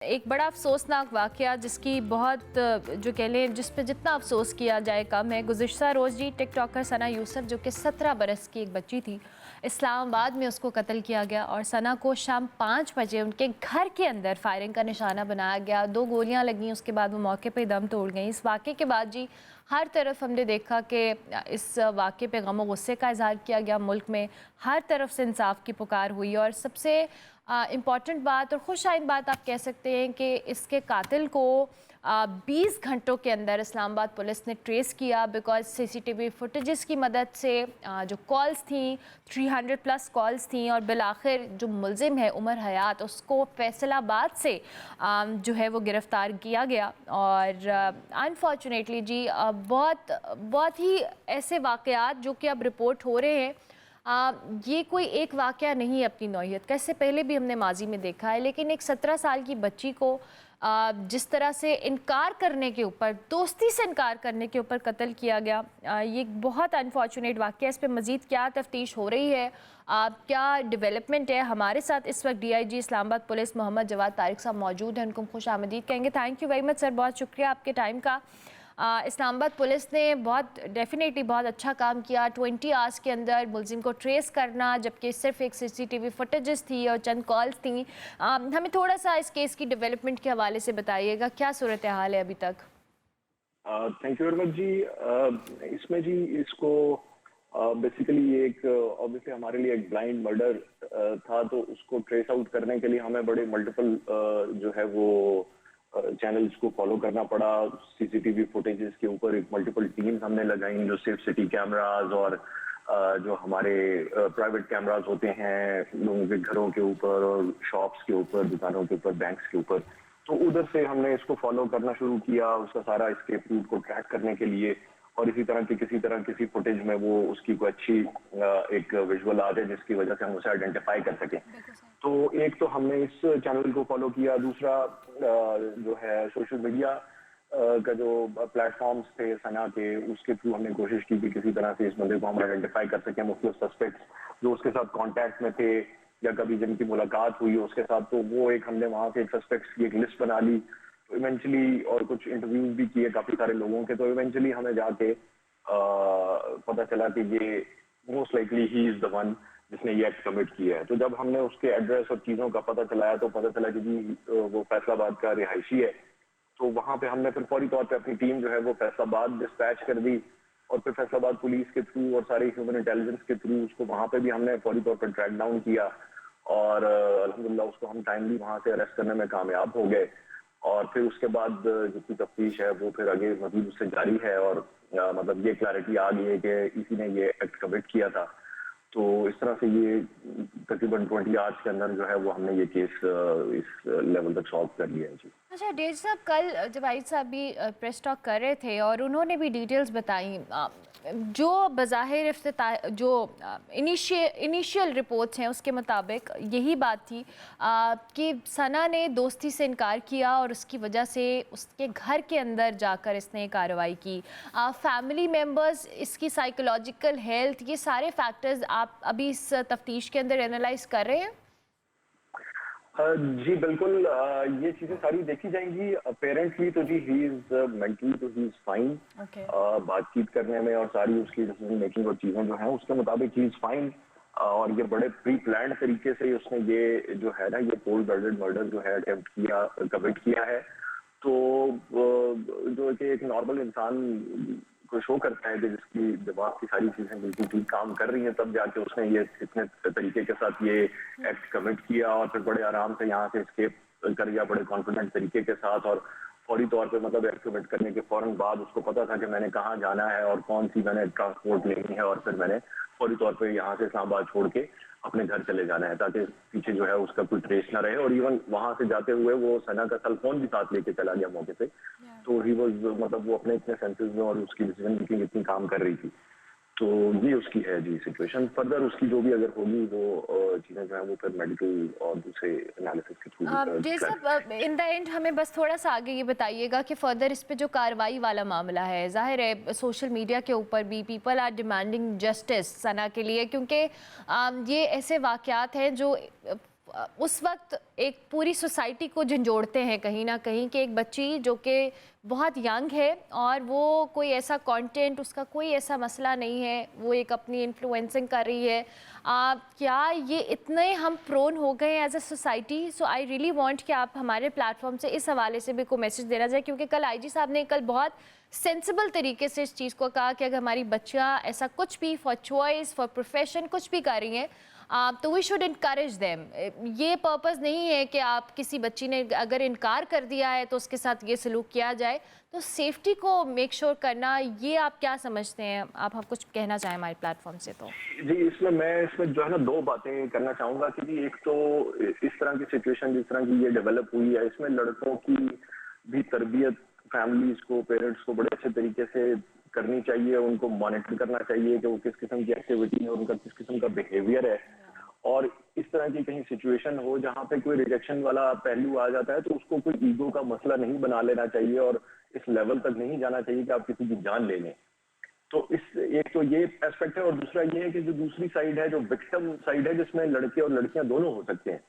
एक बड़ा अफसोसनाक वाक़या जिसकी बहुत जो कह लें जिस पे जितना अफसोस किया जाए कम है। गुज़िश्ता रोज़ जी टिकटॉकर सना यूसुफ जो कि 17 बरस की एक बच्ची थी, इस्लामाबाद में उसको कत्ल किया गया और सना को शाम 5 बजे उनके घर के अंदर फायरिंग का निशाना बनाया गया। 2 गोलियां लगीं, उसके बाद वो मौके पे दम तोड़ गई। इस वाक़े के बाद जी हर तरफ हमने देखा कि इस वाक़े पे गम और गुस्से का इज़हार किया गया। मुल्क में हर तरफ से इंसाफ की पुकार हुई और सबसे इम्पॉर्टेंट बात और खुशआइन बात आप कह सकते हैं कि इसके कातिल को 20 घंटों के अंदर इस्लामाबाद पुलिस ने ट्रेस किया। बिकॉज सीसीटीवी फुटेजेस की मदद से जो कॉल्स थी 300 प्लस कॉल्स थी और बिलाखिर जो मुलजिम है उमर हयात उसको फैसलाबाद से जो है वो गिरफ़्तार किया गया। और अनफॉर्चुनेटली जी बहुत ही ऐसे वाक़यात जो कि अब रिपोर्ट हो रहे हैं। ये कोई एक वाक़या नहीं है अपनी नौइयत का, इससे पहले भी हमने माजी में देखा है। लेकिन एक 17 साल की बच्ची को जिस तरह से इनकार करने के ऊपर, दोस्ती से इनकार करने के ऊपर कत्ल किया गया, ये एक बहुत अनफॉर्चुनेट वाक़या। इस पे मज़ीद क्या तफ्तीश हो रही है, क्या डेवलपमेंट है, हमारे साथ इस वक्त DIG इस्लामाबाद पुलिस मोहम्मद जवाद तारिक साहब मौजूद हैं। उनको खुश आमदीद कहेंगे। Thank you very much sir, बहुत शुक्रिया आपके टाइम का। इस्लामाबाद पुलिस ने डेफिनेटली बहुत अच्छा काम किया 20 आवर्स के अंदर मुलजिम को ट्रेस करना, जबकि सिर्फ एक CCTV फुटेजेस थी और चंद कॉल्स थी। हमें थोड़ा सा इस केस की डेवलपमेंट के हवाले से बताइएगा, क्या सूरत हाल है अभी तक? थैंक यू वेरी मच जी। इसमें जी इसको बेसिकली एक ऑब्वियसली हमारे लिए एक ब्लाइंड मर्डर था, तो उसको ट्रेस आउट करने के लिए हमें बड़े मल्टीपल जो है वो चैनल्स को फॉलो करना पड़ा। सीसीटीवी फुटेजेस के ऊपर एक मल्टीपल टीम्स हमने लगाई जो सिर्फ सिटी कैमराज और जो हमारे प्राइवेट कैमराज होते हैं लोगों के घरों के ऊपर और शॉप्स के ऊपर, दुकानों के ऊपर, बैंक्स के ऊपर, तो उधर से हमने इसको फॉलो करना शुरू किया उसका सारा एस्केप रूट को ट्रैक करने के लिए। और इसी तरह की किसी फुटेज में वो उसकी कोई अच्छी एक विजुअल आ जाए जिसकी वजह से हम उसे आइडेंटिफाई कर सकें। तो एक तो हमने इस चैनल को फॉलो किया, दूसरा जो है सोशल मीडिया का जो प्लेटफॉर्म्स थे सना के, उसके थ्रू हमने कोशिश की कि किसी तरह से इस बंदे को हम आइडेंटिफाई कर सकें। मुख्तलिफ सस्पेक्ट्स जो उसके साथ कांटेक्ट में थे या कभी जिनकी मुलाकात हुई उसके साथ, तो वो एक हमने वहां से सस्पेक्ट्स की एक लिस्ट बना ली। तो इवेंचुअली और कुछ इंटरव्यूज भी किए काफी सारे लोगों के, तो इवेंचुअली हमें जाके पता चला कि ये most likely he is the one जिसने ये एक्ट कमिट किया है। तो जब हमने उसके एड्रेस और चीजों का पता चलाया तो पता चला कि जी वो फैसलाबाद का रिहायशी है। तो वहां पे हमने फिर फौरी तौर पे अपनी टीम जो है वो फैसलाबाद डिस्पैच कर दी और फिर फैसलाबाद पुलिस के थ्रू और सारी ह्यूमन इंटेलिजेंस के थ्रू उसको वहां पे भी हमने फौरी तौर पर ट्रैक डाउन किया और अल्हम्दुलिल्लाह उसको हम टाइमली वहां से अरेस्ट करने में कामयाब हो गए। और फिर उसके बाद जितनी तफ्तीश है वो फिर आगे मजीद उससे जारी है और मतलब ये क्लैरिटी आ गई है कि इसी ने ये एक्ट कमिट किया था। तो इस तरह से ये तकरीबन 20 आवर्स के अंदर जो है वो हमने ये केस इस लेवल तक सॉल्व कर लिया है जी। अच्छा डेज साहब, कल जवाहिद साहब भी प्रेस टॉक कर रहे थे और उन्होंने भी डिटेल्स बताई। जो बज़ाहिर जो इनिशियल रिपोर्ट्स हैं उसके मुताबिक यही बात थी कि सना ने दोस्ती से इनकार किया और उसकी वजह से उसके घर के अंदर जाकर इसने कार्रवाई की। फैमिली मेम्बर्स, इसकी साइकोलॉजिकल हेल्थ, ये सारे फैक्टर्स आप अभी इस तफ्तीश के अंदर एनालाइज कर रहे हैं? जी बिल्कुल, ये चीजें सारी देखी जाएंगी। अपेरेंटली तो जी ही इज मेंटली तो ही इज फाइन। बातचीत करने में और सारी उसकी डिसीजन मेकिंग और चीजें जो हैं उसके मुताबिक ही इज फाइन। और ये बड़े प्री प्लान तरीके से उसने ये जो है ना ये कोल्ड ब्लडेड मर्डर जो है अटेम्प्ट किया, कमिट किया है। तो जो कि एक नॉर्मल इंसान को शो करता है कि जिसकी दिमाग की सारी चीजें बिल्कुल ठीक काम कर रही हैं, तब जाके उसने ये इतने तरीके के साथ ये एक्ट कमिट किया और फिर बड़े आराम से यहाँ से एस्केप कर गया बड़े कॉन्फिडेंट तरीके के साथ। और फौरी तौर पे मतलब एक्ट कमिट करने के फौरन बाद उसको पता था कि मैंने कहाँ जाना है और कौन सी मैंने ट्रांसपोर्ट लेनी है और फिर मैंने फौरी तौर पे यहाँ से इस्लामाबाद छोड़ के अपने घर चले जाना है ताकि पीछे जो है उसका कोई ट्रेस ना रहे। और इवन वहां से जाते हुए वो सना का सेल फोन भी साथ लेके चला गया मौके से। तो ही वाज मतलब वो अपने इतने सेंसेस में और उसकी डिसीजन मेकिंग इतनी काम कर रही थी। तो ये उसकी है जी सिचुएशन। फर्दर उसकी जो भी अगर होगी वो चीजें जो है वो फिर मेडिकल और दूसरे एनालिसिस के थ्रू। जी साहब, इन द एंड हमें बस थोड़ा सा आगे ये बताइएगा कि फर्दर इस पे जो कार्रवाई वाला मामला है, जाहिर है सोशल मीडिया के ऊपर भी पीपल आर डिमांडिंग जस्टिस सना के लिए, क्योंकि ये ऐसे वाक़यात हैं जो उस वक्त एक पूरी सोसाइटी को झंझोड़ते हैं कहीं ना कहीं कि एक बच्ची जो कि बहुत यंग है और वो कोई ऐसा कंटेंट, उसका कोई ऐसा मसला नहीं है, वो एक अपनी इन्फ्लुएंसिंग कर रही है। क्या ये इतने हम प्रोन हो गए हैं as a society? So I really want कि आप हमारे प्लेटफॉर्म से इस हवाले से भी कोई मैसेज देना जाए, क्योंकि कल आईजी साहब ने कल बहुत सेंसिबल तरीके से इस चीज़ को कहा कि अगर हमारी बच्चियाँ ऐसा कुछ भी फॉर चॉइस, फॉर प्रोफेशन कुछ भी कर रही हैं तो वी शुड इनकरेज देम। ये पर्पस नहीं है कि आप किसी बच्ची ने अगर इनकार कर दिया है तो उसके साथ ये सलूक किया जाए। तो सेफ्टी को मेक श्योर करना, ये आप क्या समझते हैं? आप हम कुछ कहना चाहें हमारे प्लेटफॉर्म से तो। जी, इसमें जो है ना दो बातें करना चाहूंगा कि जी, एक तो इस तरह की सिचुएशन जिस तरह की ये डेवलप हुई है, इसमें लड़कों की भी तरबियत फैमिलीज को, पेरेंट्स को बड़े अच्छे तरीके से करनी चाहिए, उनको मॉनिटर करना चाहिए कि वो किस किस्म की एक्टिविटी है, उनका किस किस्म का बिहेवियर है। और इस तरह की कहीं सिचुएशन हो जहाँ पे कोई रिजेक्शन वाला पहलू आ जाता है तो उसको कोई ईगो का मसला नहीं बना लेना चाहिए और इस लेवल तक नहीं जाना चाहिए कि आप किसी की जान ले लें। तो इस एक तो ये एस्पेक्ट है, और दूसरा ये है कि जो दूसरी साइड है, जो विक्टिम साइड है, जिसमें लड़के और लड़कियां दोनों हो सकते हैं,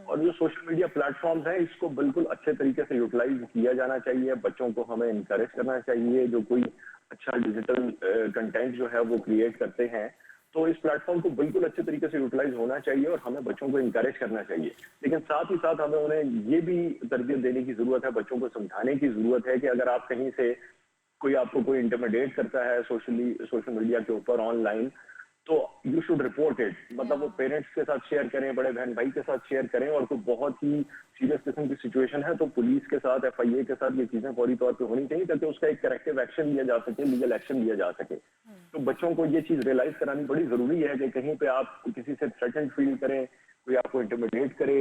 और जो सोशल मीडिया प्लेटफॉर्म्स हैं, इसको बिल्कुल अच्छे तरीके से यूटिलाइज किया जाना चाहिए। बच्चों को हमें इनकरेज करना चाहिए, जो कोई अच्छा डिजिटल कंटेंट जो है वो क्रिएट करते हैं, तो इस प्लेटफॉर्म को बिल्कुल अच्छे तरीके से यूटिलाइज होना चाहिए और हमें बच्चों को इनकरेज करना चाहिए। लेकिन साथ ही साथ हमें उन्हें ये भी तरबियत देने की जरूरत है, बच्चों को समझाने की जरूरत है कि अगर आप कहीं से कोई इंटिमिडेट करता है सोशल मीडिया के ऊपर ऑनलाइन, तो यू शुड रिपोर्ट इट। मतलब वो पेरेंट्स के साथ शेयर करें, बड़े बहन भाई के साथ शेयर करें, और कोई बहुत ही सीरियस किस्म की सिचुएशन है तो पुलिस के साथ, FIA के साथ ये चीजें फौरी तौर पे होनी चाहिए ताकि उसका एक करेक्टिव एक्शन लिया जा सके, लीगल एक्शन लिया जा सके। तो बच्चों को ये चीज रियलाइज करानी बड़ी जरूरी है कि कहीं पे आप किसी से थ्रेटेंड फील करें, कोई आपको इंटिमिडेट करे,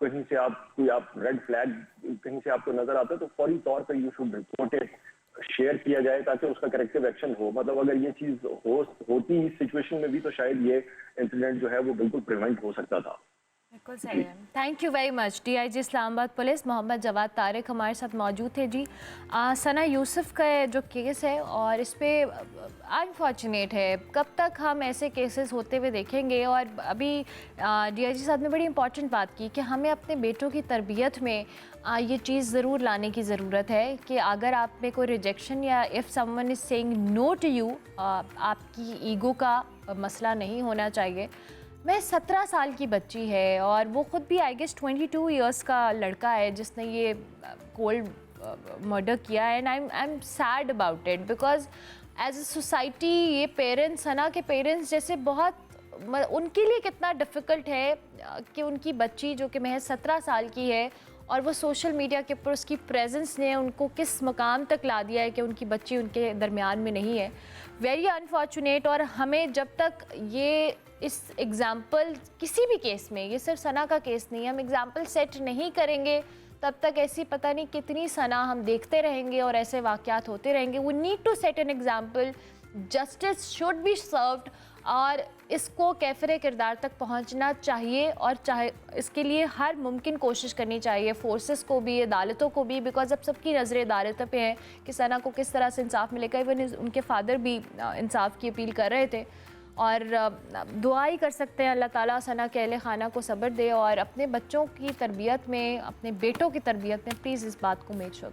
कहीं से आप रेड फ्लैग कहीं से आपको नजर आता है, तो फौरी तौर पे you should report it, share किया जाए ताकि उसका करेक्टिव एक्शन हो। मतलब अगर ये चीज होती इस सिचुएशन में भी तो शायद ये इंसिडेंट जो है वो बिल्कुल प्रिवेंट हो सकता था। बिल्कुल सही है। Thank you very much. DIG Islamabad police Mohammad Jawad Tariq हमारे साथ मौजूद थे जी। सना यूसुफ का जो केस है और इस पे अनफॉर्चुनेट है, कब तक हम ऐसे केसेस होते हुए देखेंगे? और अभी DIG साहब ने बड़ी इंपॉर्टेंट बात की कि हमें अपने बेटों की तरबियत में ये चीज़ ज़रूर लाने की ज़रूरत है कि अगर आप में कोई रिजेक्शन या if someone is saying no to you, आपकी ईगो का मसला नहीं होना चाहिए। मैं 17 साल की बच्ची है और वो ख़ुद भी आई गेस 22 इयर्स का लड़का है जिसने ये कोल्ड मर्डर किया है। And I am sad about it because as a society ये पेरेंट्स, सना के पेरेंट्स जैसे बहुत उनके लिए कितना डिफ़िकल्ट है कि उनकी बच्ची जो कि महज 17 साल की है और वो सोशल मीडिया के ऊपर उसकी प्रेजेंस ने उनको किस मकाम तक ला दिया है कि उनकी बच्ची उनके दरमियान में नहीं है। Very unfortunate. और हमें जब तक ये इस एग्ज़ाम्पल किसी भी केस में, ये सिर्फ सना का केस नहीं है, हम एग्ज़ाम्पल सेट नहीं करेंगे तब तक ऐसी पता नहीं कितनी सना हम देखते रहेंगे और ऐसे वाक़यात होते रहेंगे। We need to set an example, justice should be served और इसको कैफरे किरदार तक पहुंचना चाहिए और चाहे इसके लिए हर मुमकिन कोशिश करनी चाहिए फोर्सेस को भी, अदालतों को भी, बिकॉज अब सबकी नज़रें अदालतों पे हैं कि सना को किस तरह से इंसाफ मिलेगा। इवन उनके फादर भी इंसाफ की अपील कर रहे थे और दुआ ही कर सकते हैं अल्लाह ताला सना के अहले खाना को सब्र दे और अपने बच्चों की तरबियत में, अपने बेटों की तरबियत में प्लीज़ इस बात को मेक श्योर करें।